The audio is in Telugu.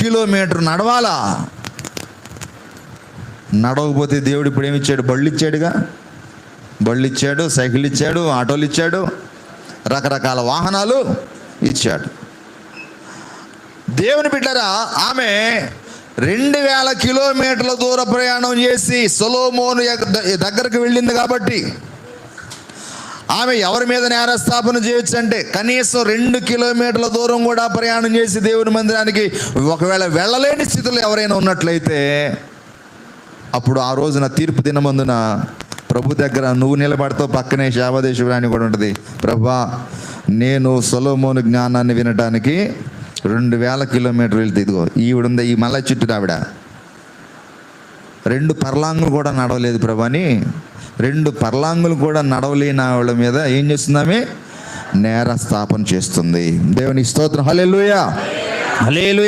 కిలోమీటర్ నడవాలా. నడవకపోతే దేవుడు ఇప్పుడు ఏమిచ్చాడు? బళ్ళు ఇచ్చాడుగా. బళ్ళు ఇచ్చాడు, సైకిల్ ఇచ్చాడు, ఆటోలు ఇచ్చాడు, రకరకాల వాహనాలు ఇచ్చాడు. దేవుని బిడ్డరా, ఆమె 2000 కిలోమీటర్ల దూర ప్రయాణం చేసి సొలొమోను దగ్గరకు వెళ్ళింది కాబట్టి ఆమె ఎవరి మీద నేరస్థాపన చేయొచ్చు అంటే కనీసం 2 కిలోమీటర్ల దూరం కూడా ప్రయాణం చేసి దేవుని మందిరానికి ఒకవేళ వెళ్ళలేని స్థితిలో ఎవరైనా ఉన్నట్లయితే అప్పుడు ఆ రోజున తీర్పు దినమందున ప్రభు దగ్గర నువ్వు నిలబడతావు. పక్కనే శాపదేశురాణి కూడా ఉంటుంది. ప్రభా, నేను సొలొమోను జ్ఞానాన్ని వినటానికి 2000 కిలోమీటర్లు వెళ్తే, ఇదిగో ఈవిడుందా, ఈ మల్ల చుట్టూ ఆవిడ 2 పర్లాంగులు కూడా నడవలేదు ప్రభా అని 2 పర్లాంగులు కూడా నడవలేని ఆవిడ మీద ఏం చేస్తుందామె? నేరస్థాపన చేస్తుంది. దేవుని స్తోత్రం. హల్లెలూయా, హల్లెలూయా.